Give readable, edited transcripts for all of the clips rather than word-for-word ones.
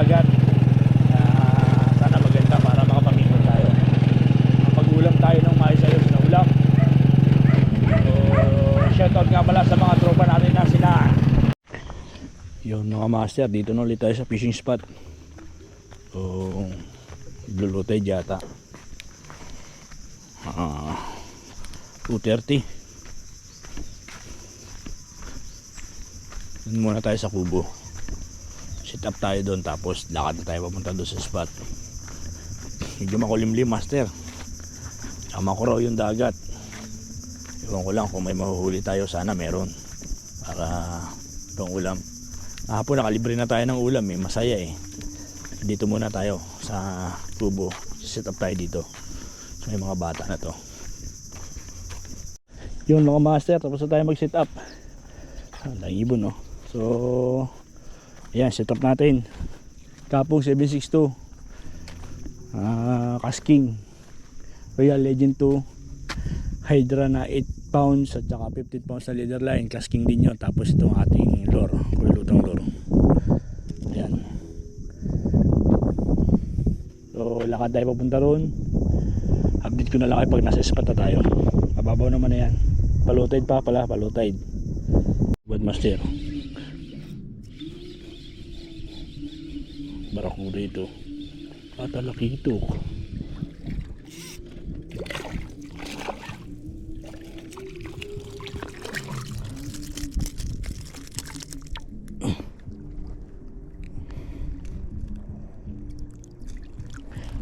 dagat. Sana maganda para makapag-ikot tayo. Pag-ulam tayo ng maayos-ayos na ulam. So, shoutout nga pala sa mga tropa natin na sila. Yun mga master, dito na ulit tayo sa fishing spot. So, Blue Lutay yata. 2:30. Doon muna tayo sa kubo. Sit up tayo doon, tapos lakad na tayo papunta doon sa spot. Medyo makulimlim master. Tama ko raw yung dagat. Ewan ko lang kung may mahuhuli tayo, sana meron para pang ulam. Kahapon nakalibre na tayo ng ulam eh, masaya eh. Dito muna tayo sa kubo. Sit up tayo dito. So, may mga bata na to. Yun mga master, tapos na tayo mag sit up. Ang ibon no. So ayan, set up natin. Kapong 762, Kasking Royal Legend 2, Hydra na 8 pounds at saka 15 pounds na leader line. Kasking din yun. Tapos itong ating lure, kulutang lure. Ayan. So lakad tayo papunta roon. Update ko na lang kayo pag nasa spot na tayo. Mababaw naman na yan. Palutide pa pala, palutide. Bad master. Barakong dito. Patalaki ito.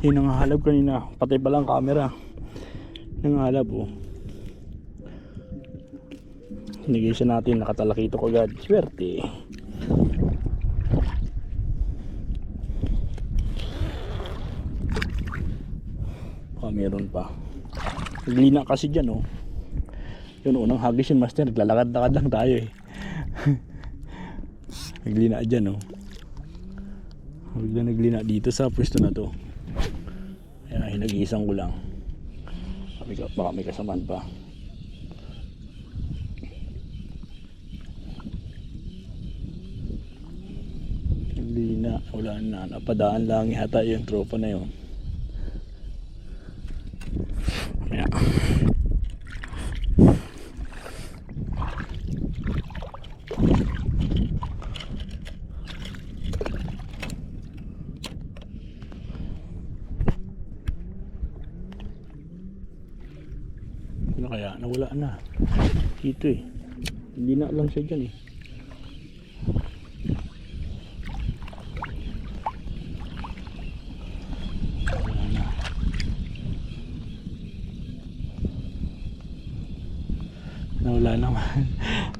Yung nangahalab kanina. Patay pa lang camera. Nangahalab oh. Hinigay siya natin, nakatalakito ko agad. Swerte. Meron pa. Naglina kasi dyan oh. Yun unang hagis yun master. Naglalakad-lakad lang tayo eh. Naglina dyan oh. Naglina dito sa pwesto na to. Ayan, hinag-iisang ko lang. Baka may kasamaan pa. Naglina. Wala na. Napadaan lang yata yung tropa na yun. Yeah. Ano kaya? Nawala na. Dito eh. Hindi na lang siya dyan eh.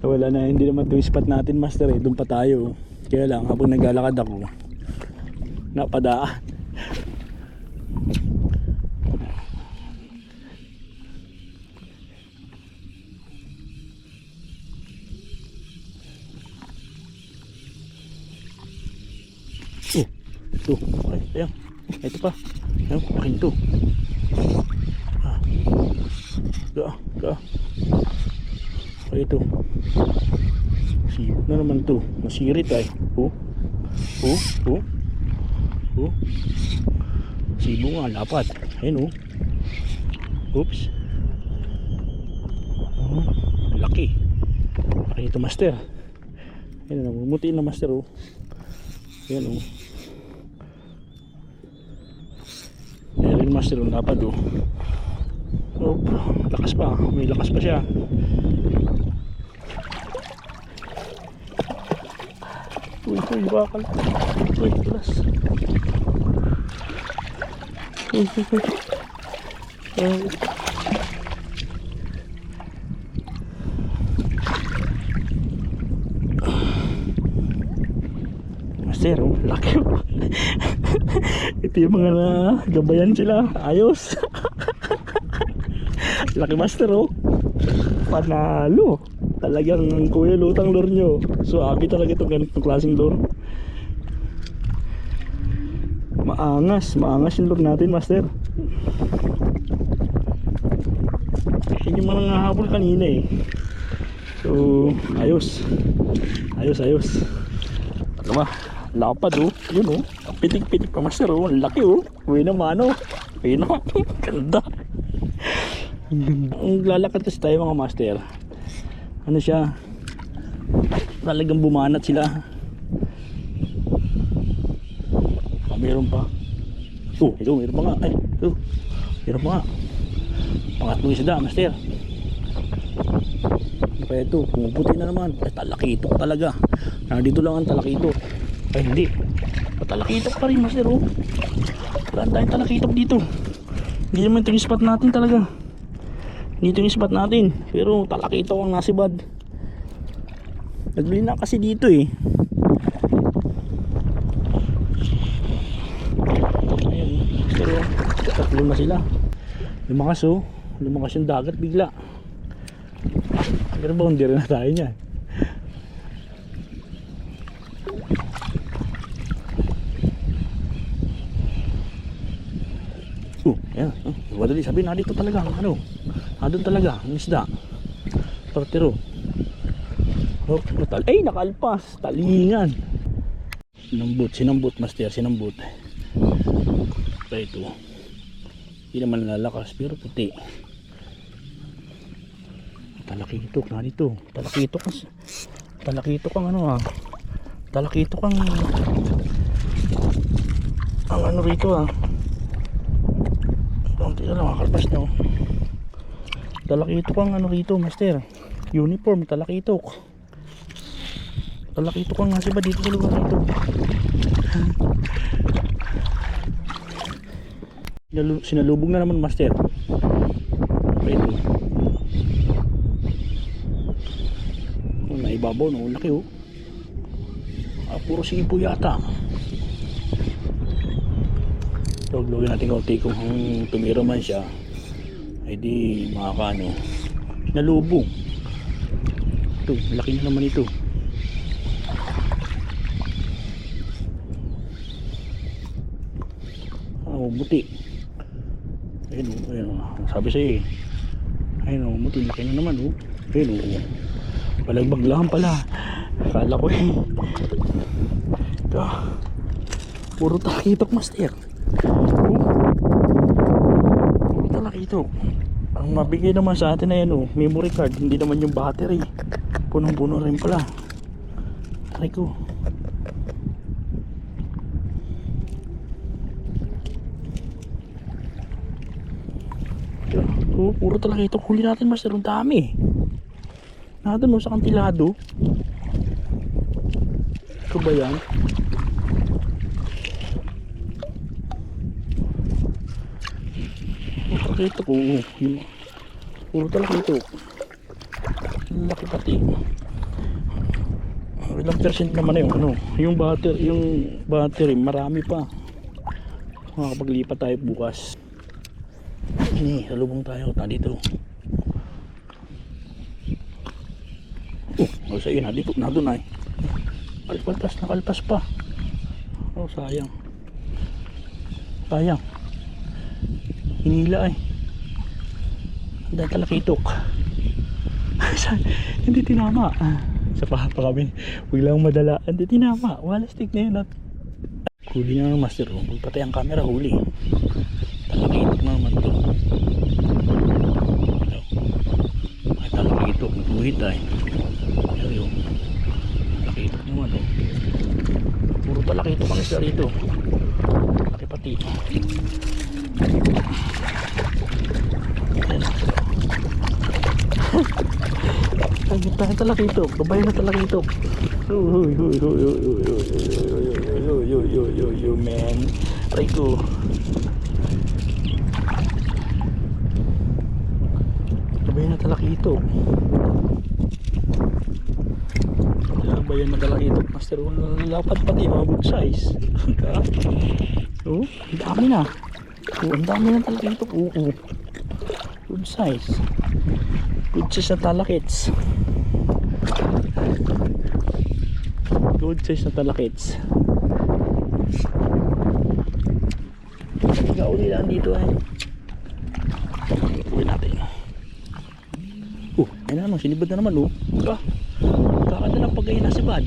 Wala na, hindi naman itong spot natin master eh, doon pa tayo. Kaya lang habang naglalakad ako, napadaan. Ito, okay, ayan, ito pa, ayan, akin ito. Ito. Sino na naman to? Masirit ay. Sibo nga, lapat. Ayun Oops. Laki. Laki ito master. Ayun, namumutiin na master oh. Ayun Ayun master oh, lapad oh. Lakas pa. May lakas pa siya. Uy, bakal. Uy, tulas. Uy. Master, laki. Ito yung mga gabayan sila. Ayos. Laki master oh. Panalo. Talagang kuya lutang lure nyo. So abi talaga itong ganitong klaseng lure. Maangas yung lure natin master. Hindi mo nang nahabol kanina eh. So ayos. Ano ba? Lapad oh. Yun oh. Pitik-pitik pa master oh. Ang laki oh. Uy naman oh. Ayun oh. Ganda. Lalakad kasi tayo mga master. Ano siya? Talagang bumanat sila. Meron pa. Oh, ito meron pa nga. Ay, ito. Meron pa nga. Pangatlong isda, master. Kaya ito, pumuputi na naman. Ay, talakitok talaga. Nandito lang ang talakitok. Ay, hindi. Talakitok pa rin, master. Oh. Wala tayong talakitok dito. Hindi naman ito yung spot natin talaga. Dito yung spot natin. Pero talakitok ang nasibad. Nagbili na kasi dito eh. Ayan, pero tatlo na sila. Lumakas oh. Lumakas yung dagat bigla. Pero boundary na tayo niyan. Ayan. Wadali sabi na dito talaga. Ano? Andun talaga. Ang isda. Partero. Oh, ay nakalpas. Talingan. Sinambut master. Sinambut. Kaya ito. Hindi naman lalakas pero puti. Talakitok na dito. Talakitok ang ano ah. Talakitok ang ano rito ah. Konti na lang kalpas na oh. Talakitok ang ano rito master. Uniform talakitok. Talakitok ang nasi ba dito sa lugar rito. Sinalubog na naman master. Ito. Naibabaw no, laki oh. Puro sipo yata. Login natin kaunti kung tumira man siya. Ay di makakano. Nalubog. Ito, laki na naman ito. Buti. Ayun oh, ayun oh. Sabi sa'yo eh. Ayun oh, buti, laki na naman oh. Ayun oh. Balagbag lang pala. Akala ko eh. Ito. Puro talakitok master. Puro talakitok. Ang mabigay naman sa atin na yan oh, memory card. Hindi naman yung battery. Punong-puno rin pala. Aray ko. Oh, puro talaga ito. Huli natin master. Ang dami. Natin mo sa kantilado. Ito ba yan? Puro talaga ito. Puro talaga ito. Laki pati. Ilang percent naman na yung ano. Yung battery marami pa. Makapaglipat tayo bukas. Ini, salubong tayo. Dito. Oh, sa iyo na. Dito na doon ay. Nakalpas pa. Oh, sayang. Sayang. Hinila ay. Dahil talakitok. Hindi tinama. Sa pahapa kami. Huwag lang madala. Hindi tinama. Wala stick na yun. Huli na ng master. Huwag patay ang camera. Huli. Talakitok na naman ito. Ay talakitok. Buhit ay. Ayun. Talakitok naman oh. Puro talakitok ang isda rito. Laki pati. Ay tayo talakitok. Babae na talakitok. Huy man. Aray ko. Bayan na talakitok. Bayan na talakitok master. Lapad pati mga good size. Oh, ang dami na. Oh, ang dami na talakitok. Oo. Good size. Good size na talakits. Good size na talakits. Ikauli lang dito ay. Uwi natin. Ayun na, sinibad na naman oh. Kakada ng pagkain na si Bad.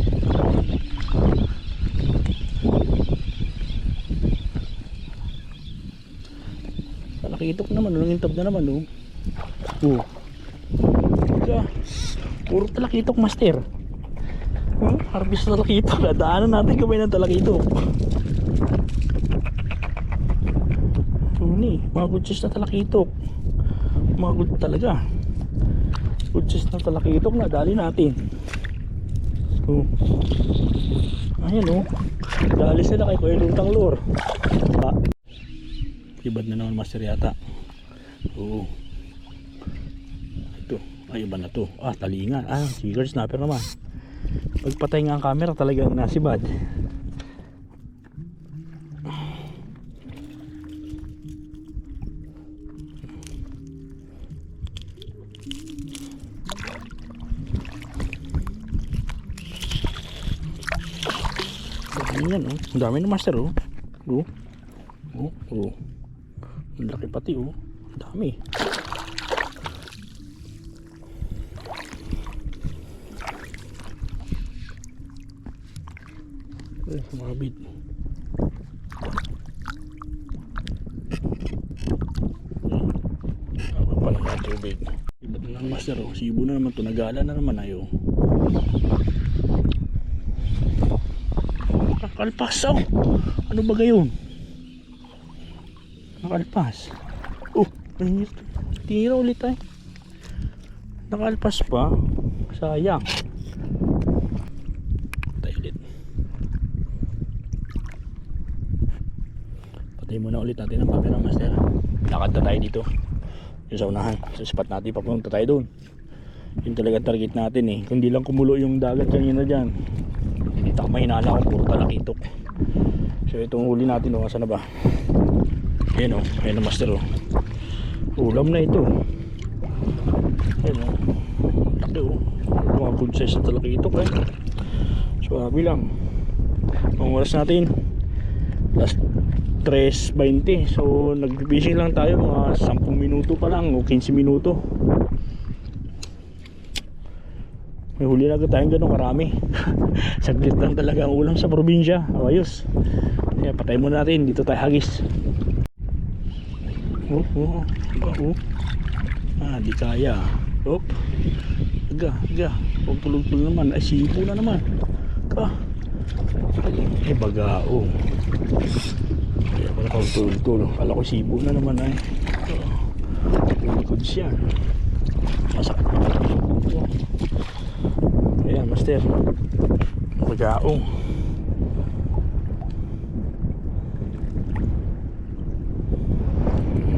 Talakitok naman, nangintab na naman oh. Oh. Ika. Puro talakitok, master. Oh, harvest na talakitok. Dadaanan natin kamay ng talakitok. Ni, mga good size na talakitok. Mga good talaga. Good size na talakitok na dali natin. Oh. Ayan oh. Dali sila kay Kuya Lutang Lure. Ibad na naman master yata. Oo. Ito. Ay iba na to. Ah talinga. Ah Seeker Snapper naman. Pagpatay nga ang camera talagang nasibad. Yan oh. Ang dami ng master oh. Oh. Oh. Oh. Ang laki pati oh. Ang dami. Eh, sumabit. Apa pa naman tubig. Iba na ng master oh. Sibo na naman to. Nagala na naman ayo. Nakalpas oh. Ano ba gayon? Nakalpas. Oh, tira ulit ay. Nakalpas pa. Sayang. Patay ulit. Patay muna ulit natin ang camera master. Lakad na tayo dito. Yung sa unahan. Sa spot natin papunta tayo doon. Yung talaga target natin eh. Kung di lang kumulo yung dagat kanina dyan. Kita ko mahinala ko puro talakitok. So itong huli natin oh, saan na ba? Ayan oh, ayan ang master oh. Ulam na ito. Ayan oh. Laki oh. Mga good size na talakitok eh. Suwabi lang. Ang oras natin last 3:20. So nag-fishing lang tayo mga 10 minuto pa lang o 15 minuto. May huli na agad tayong ganun karami. Saglit lang talaga ang ulam sa probinsya. Ayos. Kaya patay muna natin. Dito tayo hagis. Oh, oh, oh. Ah, di kaya. Op. Aga. Huwag tulog-tulog naman. Ay, sibo na naman. Ah. Eh, bagao. Kaya ko na tulog-tulog. Kala ko sibo na naman ay. Likod siya. Masakit na naman. Ayan master. Magaong.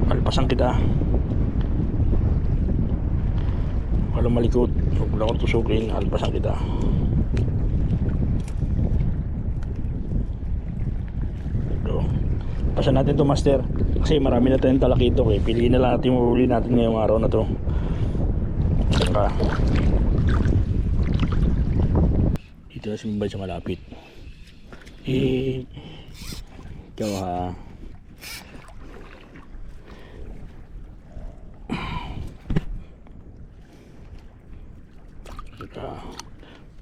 Alpasan kita. Walang malikot. Huwag mo lang akong tusukin. Alpasan kita. Ito. Alpasan natin to master. Kasi marami na tayong talakitok eh. Piliin na lang natin yung huli natin ngayong araw na to. Saka dito na simbay sa malapit. Eh, ikaw ha.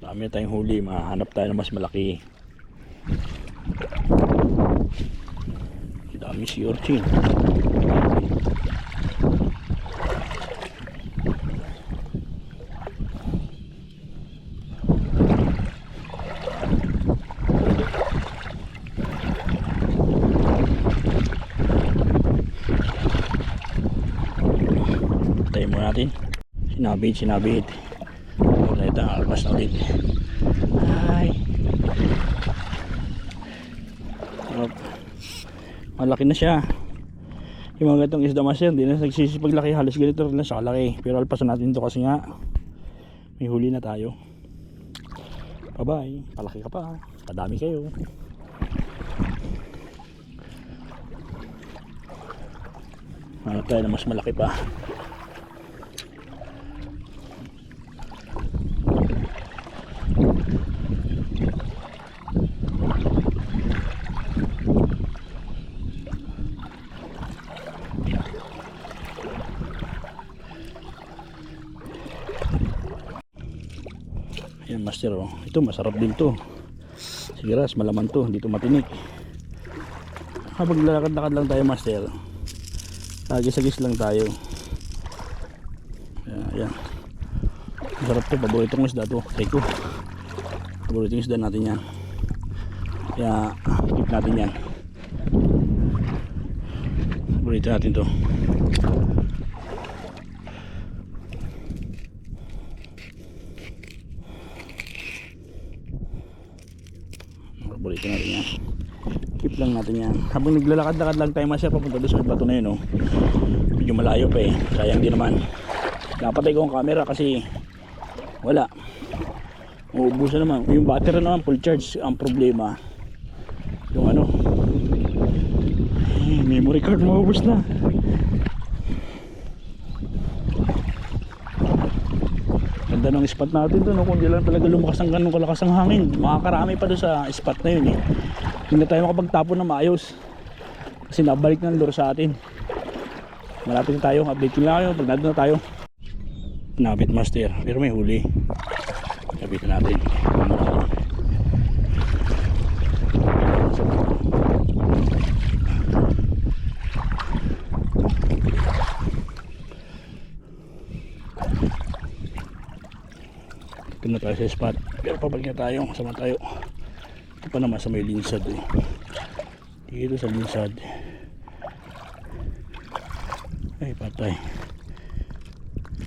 Dami na tayong huli. Mahanap tayo ng mas malaki. Dami si Orchin. Natin sinabit ulit ang alpas na ulit ay malaki na siya yung mga gatong isda master hindi na nagsisipaglaki halos ganito rin na siya kalaki pero alpasan natin ito kasi nga may huli na tayo. Bye bye, palaki ka pa padami kayo. Hanap tayo na mas malaki pa. Ayan master oh. Ito masarap din to. Sigiras malaman to, hindi to matinik. Habang lakad-lakad lang tayo master. Hagis-hagis lang tayo. Ayan. Sarap to, paboritong isda to. Teko. Paboritong isda natin yan. Kaya keep natin yan. Paborito natin to. Paborito natin yan. Keep lang natin yan. Habang naglalakad-lakad lang tayo masya papunta doon sa bato na yun, oh. Medyo malayo pa eh. Sayang din naman. Napatay ko ang camera kasi wala. Uubusan naman. Yung battery naman full charge. Ang problema yung ano, memory card maubos na. Ganda ng spot natin doon, no? Kung di lang talaga lumakas ang ganun kalakas ang hangin, makakarami pa doon sa spot na yun eh. Hindi tayo makapagtapon na maayos kasi nabalik ng lure sa atin. Malapit na tayo, update lang kayo pag nandun na tayo. Nabit master, pero may huli. Nabitin natin. Ito na tayo sa spot, pero pabalik na tayo, sama tayo. Ito pa naman sa may linsad eh. Dito sa linsad ay patay,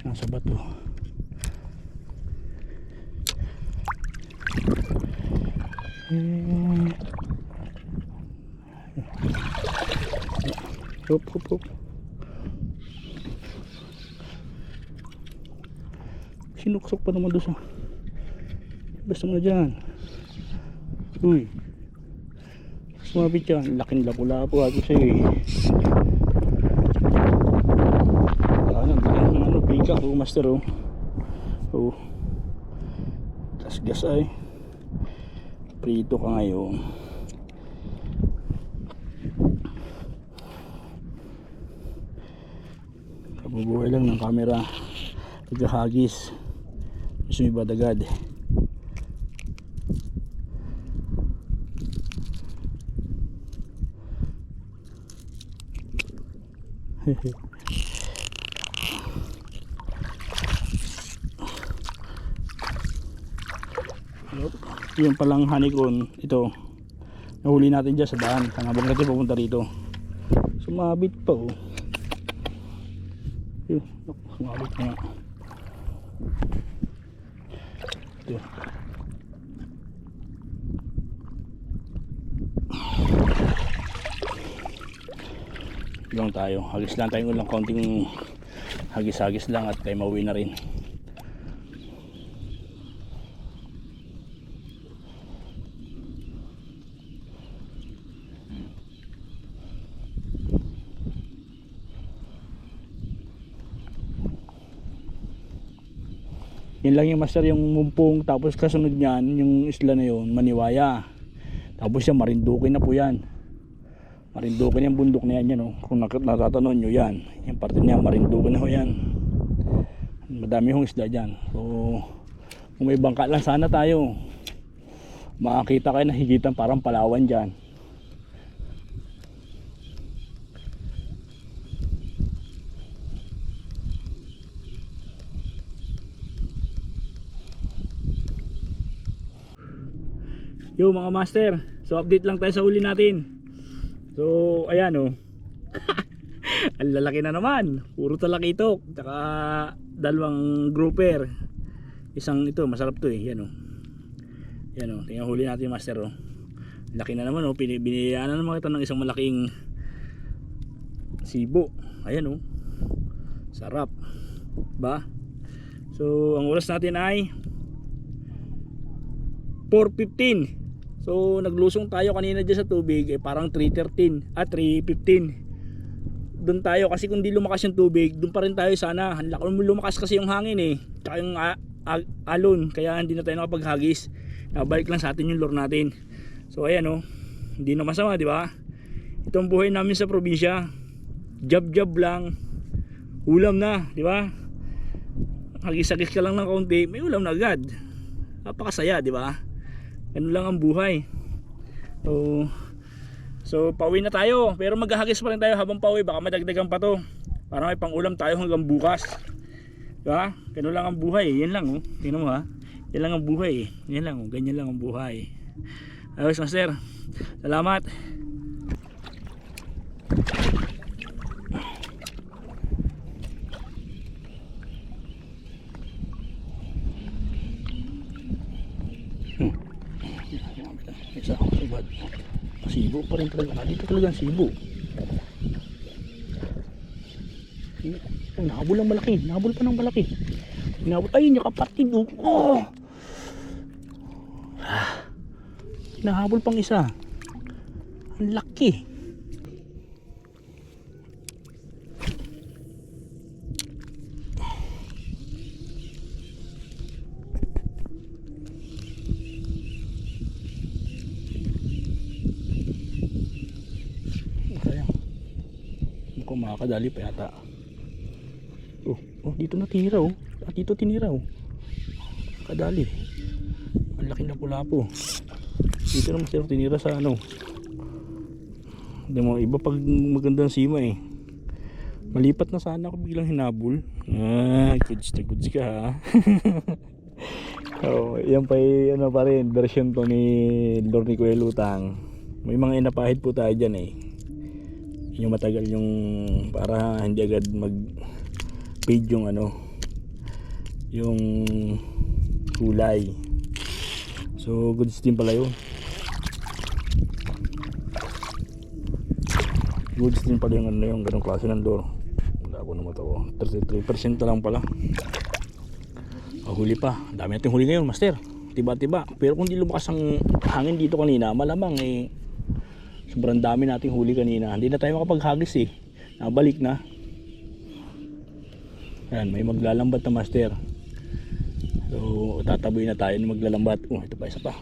nasa bato. Hop hop hop. Sinuksok pa naman doon sa basta mo na dyan. Uy, sumabit yan. Laking lapu-lapu ako sa'yo eh. Ano, bigak oh master oh. Oh, gas ay prito ka ngayon. Kabubuhay lang ng camera pagkahagis. Gusto may badagad. Yung palang honeycomb ito, nahuli natin dyan sa daan habang natin pupunta rito. Sumabit pa oh. Yun, sumabit na nga. Ito. Lang tayo, hagis lang tayo lang, konting hagis-hagis lang at tayo mauwi na rin. Yun lang yung master, yung mumpong, tapos kasunod niyan yung isla na yun, Maniwaya. Tapos yung Marinduque na po yan. Marinduque na yung bundok na yan, yan oh. Kung natatanon nyo yan, yung parte niya Marinduque na ho yan. Madami hong isla dyan. So kung may bangka lang sana tayo, makakita kayo na higitan parang Palawan dyan. Yo mga master, so update lang tayo sa huli natin. So ayan oh. Ang lalaki na naman. Puro talakitok, tsaka dalawang grouper. Isang ito, masarap to eh. Yan oh. Yan oh, tingnan huli natin master oh. Laki na naman oh, biniyaan na naman kita ng isang malaking sibo. Ayan oh. Sarap. Ba? So ang oras natin ay 4:15. So naglusong tayo kanina dyan sa tubig eh, parang 3:13 at 3:15. Doon tayo kasi kung di lumakas yung tubig, doon pa rin tayo sana. Lumakas kasi yung hangin eh, tsaka yung alon, kaya hindi na tayo nakapaghagis. Nabalik lang sa atin yung lure natin. So ayan oh, hindi na masama, di ba? Itong buhay namin sa probinsya, jab lang, ulam na, di ba? Hagis-hagis ka lang ng kaunti, may ulam na agad. Napakasaya, di ba? Ano lang ang buhay. So So pauwi na tayo, pero maghahagis pa rin tayo habang pauwi, baka madagdagan pa to para may pang-ulam tayo hanggang bukas. Diba? Ganun lang ang buhay, yan lang oh. Tingnan mo ha, yan lang ang buhay, yan lang oh. Ganyan lang ang buhay. Ayos master, salamat. Isa, subad. Sibo pa rin talaga. Dito talaga ang sibo. Oh, nahabol ang malaki. Nahabol pa ng malaki. Nahabol. Ayun yung kapatid. Oh. Nahabol pang isa. Ang laki. Mukhang makakadali pa yata. Oh, dito natira oh. At dito tinira oh. Kadali. Ang laki na pula po. Dito naman sila tinira sa ano. Hindi mo, iba pag magandang sima eh. Malipat na sana ako biglang hinabol. Goods na goods ka ha. Oh, yan pa ano pa rin, version to ni Lord ni Kuya Lutang. May mga inapahid po tayo dyan eh. Yung matagal yung para hindi agad mag fade yung ano, yung kulay. So goods din pala yun. Goods din pala yung ano, yung ganong klase ng lure. Wala ko naman ito. 33% na lang pala. Huli pa. Ang dami natin huli ngayon, master. Tiba-tiba. Pero kung di lumakas ang hangin dito kanina, malamang eh sobrang dami nating huli kanina. Hindi na tayo makapaghagis eh. Nabalik na. Ayan, may maglalambat na master. So tataboy na tayo na maglalambat. Ito pa, isa pa.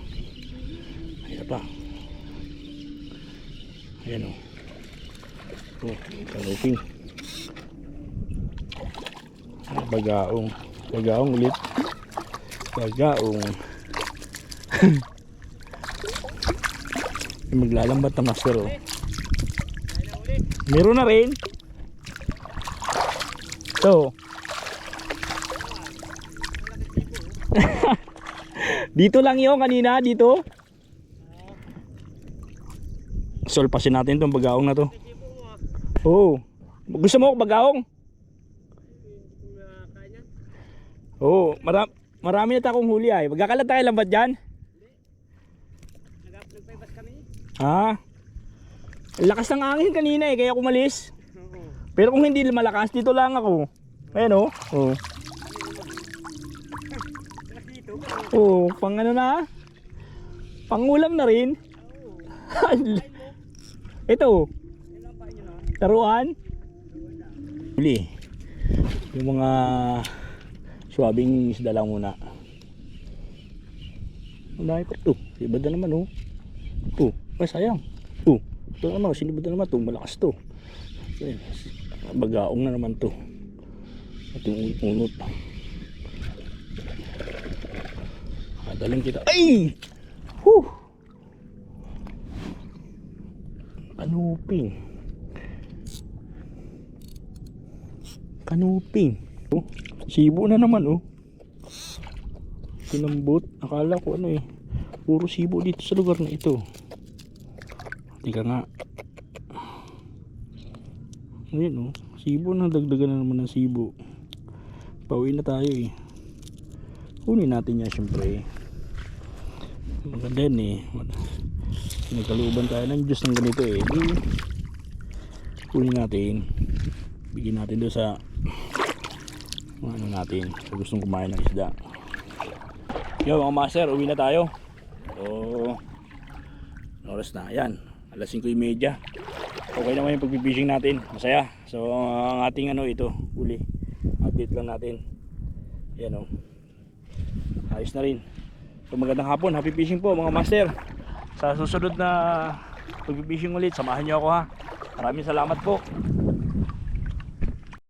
Isa pa. Ayan o. Kaluping. Bagaong. Bagaong ulit. Bagaong. Maglalambat na master oh. Meron na rin. So dito lang yun kanina, dito. Solpasin natin itong bagaong na to. Oh, gusto mo bagaong? Oh, marami na akong huli ay. Magkakalat tayo lambat dyan? Ha? Lakas ng angin kanina eh, kaya kumalis. Pero kung hindi malakas, dito lang ako. Ayan oh. Oh. Oh, pang ano na? Pangulam na rin. Ito. Taruan. Huli. Yung mga swabing isda lang muna. Ang dami pa ito. Iba na naman oh. Ito. Ay sayang. Ito naman. Sinibad na naman ito. Malakas ito. Bagaong na naman ito. At yung unot. Daling kita. Ay! Whew! Kanuping. Kanuping. Oh, sibo na naman oh. Kinambot. Akala ko ano eh. Puro sibo dito sa lugar na ito. Tika nga. Ayan oh. Sibo na, dagdagan na naman ng sibo. Pauwi na tayo eh. Kunin natin yan syempre. Maganda yan eh. Nagkaluban tayo ng Diyos ng ganito eh. Kunin natin. Bigyan natin doon sa ano natin. Sa gustong kumain ng isda. Yo mga master, uwi na tayo. So oras na. Ayan. Alas 5:30. Okay naman yung pag-fishing natin. Masaya. So ang ating ano ito. Uli. Update lang natin. Ayan o. Ayos na rin. So magandang hapon, happy fishing po mga master. Sa susunod na pag-fishing ulit, samahan niyo ako ha. Maraming salamat po.